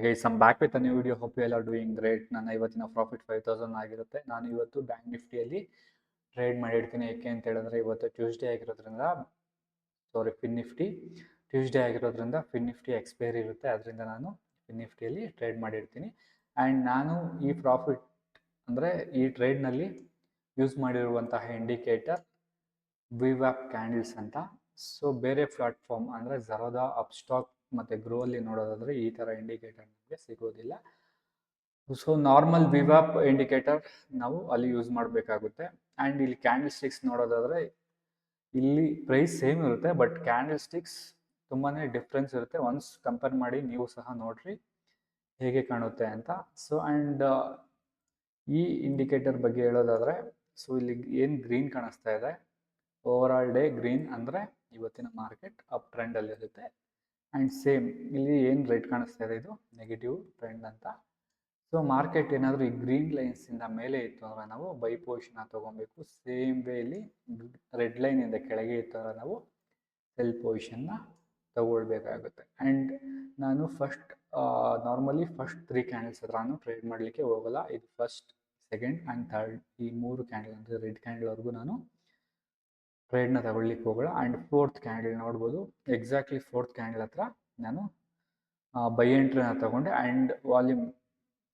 Guys I'm back with a new video. Hope you ಎಲ್ಲ doing great. ನನ್ನ ಇವತ್ತಿನ profit 5000 ಆಗಿರುತ್ತೆ. ನಾನು ಇವತ್ತು ಬ್ಯಾಂಕ್ ನಿಫ್ಟಿಯಲ್ಲಿ ಟ್ರೇಡ್ ಮಾಡಿರ್ತೀನಿ. ಏಕೆ ಅಂತ ಹೇಳಿದ್ರೆ ಇವತ್ತು ಟ್ಯೂಸ್ಡೇ ಆಗಿರೋದ್ರಿಂದ, ಫಿನ್ ನಿಫ್ಟಿ ಟ್ಯೂಸ್ಡೇ ಆಗಿರೋದ್ರಿಂದ ಫಿನ್ ನಿಫ್ಟಿ ಎಕ್ಸ್ಪೈರಿ ಇರುತ್ತೆ. ಅದರಿಂದ ನಾನು ಫಿನ್ ನಿಫ್ಟಿಯಲ್ಲಿ ಟ್ರೇಡ್ ಮಾಡಿರ್ತೀನಿ. ಆ್ಯಂಡ್ ನಾನು ಈ ಪ್ರಾಫಿಟ್ ಅಂದರೆ ಈ ಟ್ರೇಡ್ನಲ್ಲಿ ಯೂಸ್ ಮಾಡಿರುವಂತಹ ಇಂಡಿಕೇಟರ್ ವಿವ್ಯಾಪ್ ಕ್ಯಾಂಡಲ್ಸ್ ಅಂತ. ಸೊ ಬೇರೆ ಪ್ಲಾಟ್ಫಾರ್ಮ್ ಅಂದರೆ ಝರೋದಾ, ಅಪ್ಸ್ಟಾಕ್ ಮತ್ತು ಗ್ರೋ ಅಲ್ಲಿ ನೋಡೋದಾದರೆ ಈ ಥರ ಇಂಡಿಕೇಟರ್ ನಮಗೆ ಸಿಗೋದಿಲ್ಲ. ಸೊ ನಾರ್ಮಲ್ ವಿವ್ಯಾಪ್ ಇಂಡಿಕೇಟರ್ ನಾವು ಅಲ್ಲಿ ಯೂಸ್ ಮಾಡಬೇಕಾಗುತ್ತೆ. ಆ್ಯಂಡ್ ಇಲ್ಲಿ ಕ್ಯಾಂಡಲ್ ಸ್ಟಿಕ್ಸ್ ನೋಡೋದಾದರೆ ಇಲ್ಲಿ ಪ್ರೈಸ್ ಸೇಮ್ ಇರುತ್ತೆ, ಬಟ್ ಕ್ಯಾಂಡಲ್ ಸ್ಟಿಕ್ಸ್ ತುಂಬಾ ಡಿಫ್ರೆನ್ಸ್ ಇರುತ್ತೆ. ಒನ್ಸ್ ಕಂಪೇರ್ ಮಾಡಿ ನೀವು ಸಹ ನೋಡ್ರಿ ಹೇಗೆ ಕಾಣುತ್ತೆ ಅಂತ. ಸೊ ಆ್ಯಂಡ್ ಈ ಇಂಡಿಕೇಟರ್ ಬಗ್ಗೆ ಹೇಳೋದಾದರೆ, ಸೊ ಇಲ್ಲಿ ಏನು ಗ್ರೀನ್ ಕಾಣಿಸ್ತಾ ಇದೆ, ಓವರ್ ಆಲ್ ಡೇ ಗ್ರೀನ್ ಅಂದರೆ ಇವತ್ತಿನ ಮಾರ್ಕೆಟ್ ಅಪ್ ಟ್ರೆಂಡಲ್ಲಿರುತ್ತೆ. ಆ್ಯಂಡ್ ಸೇಮ್ ಇಲ್ಲಿ ಏನು ರೆಡ್ ಕಾಣಿಸ್ತಾ ಇದೆ, ಇದು ನೆಗೆಟಿವ್ ಟ್ರೆಂಡ್ ಅಂತ. ಸೊ ಮಾರ್ಕೆಟ್ ಏನಾದರೂ ಈ ಗ್ರೀನ್ ಲೈನ್ಸಿಂದ ಮೇಲೆ ಇತ್ತು ಅಂದರೆ ನಾವು ಬೈ ಪೊಸಿಷನ್ನ ತೊಗೊಬೇಕು. ಸೇಮ್ ವೇ ಇಲ್ಲಿ ರೆಡ್ ಲೈನಿಂದ ಕೆಳಗೆ ಇತ್ತು ಅಂದರೆ ನಾವು ಸೆಲ್ ಪೊಸಿಷನ್ನ ತಗೊಳ್ಬೇಕಾಗುತ್ತೆ. ಆ್ಯಂಡ್ ನಾನು ನಾರ್ಮಲಿ ಫಸ್ಟ್ 3 ಕ್ಯಾಂಡಲ್ಸ್ ಹತ್ರ ನಾನು ಟ್ರೇಡ್ ಮಾಡಲಿಕ್ಕೆ ಹೋಗಲ್ಲ. ಇದು ಫಸ್ಟ್, ಸೆಕೆಂಡ್ ಆ್ಯಂಡ್ ಥರ್ಡ್ ಈ 3 ಕ್ಯಾಂಡಲ್ ಅಂದರೆ ರೆಡ್ ಕ್ಯಾಂಡಲ್ವರೆಗೂ ನಾನು ಟ್ರೇಡ್ನ ತಗೊಳ್ಲಿಕ್ಕೆ ಹೋಗೋಣ. ಆ್ಯಂಡ್ ಫೋರ್ತ್ ಕ್ಯಾಂಡಲ್ ನೋಡ್ಬೋದು, ಎಕ್ಸಾಕ್ಟ್ಲಿ ಫೋರ್ತ್ ಕ್ಯಾಂಡಲ್ ಹತ್ರ ನಾನು ಬೈ ಎಂಟ್ರಿನ ತಗೊಂಡೆ. ಆ್ಯಂಡ್ ವಾಲ್ಯೂಮ್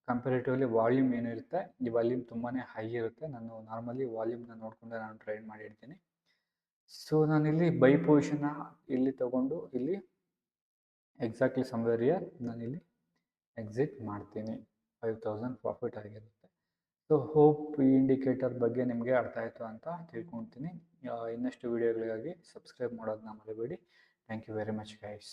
ಕಂಪೇರಿಟಿವ್ಲಿ ವಾಲ್ಯೂಮ್ ಏನಿರುತ್ತೆ, ಈ ವಾಲ್ಯೂಮ್ ತುಂಬಾ ಹೈ ಇರುತ್ತೆ. ನಾನು ನಾರ್ಮಲಿ ವಾಲ್ಯೂಮ್ನ ನೋಡಿಕೊಂಡೆ ನಾನು ಟ್ರೇಡ್ ಮಾಡಿರ್ತೀನಿ. ಸೊ ನಾನಿಲ್ಲಿ ಬೈ ಪೊಸಿಷನ್ನ ಇಲ್ಲಿ ತಗೊಂಡು ಇಲ್ಲಿ ಎಕ್ಸಾಕ್ಟ್ಲಿ ಸಮ್ವೇರ್ ಇಯರ್ ನಾನಿಲ್ಲಿ ಎಕ್ಸಿಟ್ ಮಾಡ್ತೀನಿ. 5000 ಪ್ರಾಫಿಟ್ ಆಗಿರುತ್ತೆ. ಸೊ ಹೋಪ್ ಈ ಇಂಡಿಕೇಟರ್ ಬಗ್ಗೆ ನಿಮಗೆ ಅರ್ಥ ಆಯಿತು ಅಂತ ತಿಳ್ಕೊಳ್ತೀನಿ. ಇನ್ನಷ್ಟು ವಿಡಿಯೋಗಳಿಗಾಗಿ ಸಬ್ಸ್ಕ್ರೈಬ್ ಮಾಡೋದನ್ನ ಮರಿಬೇಡಿ. Thank you very much guys.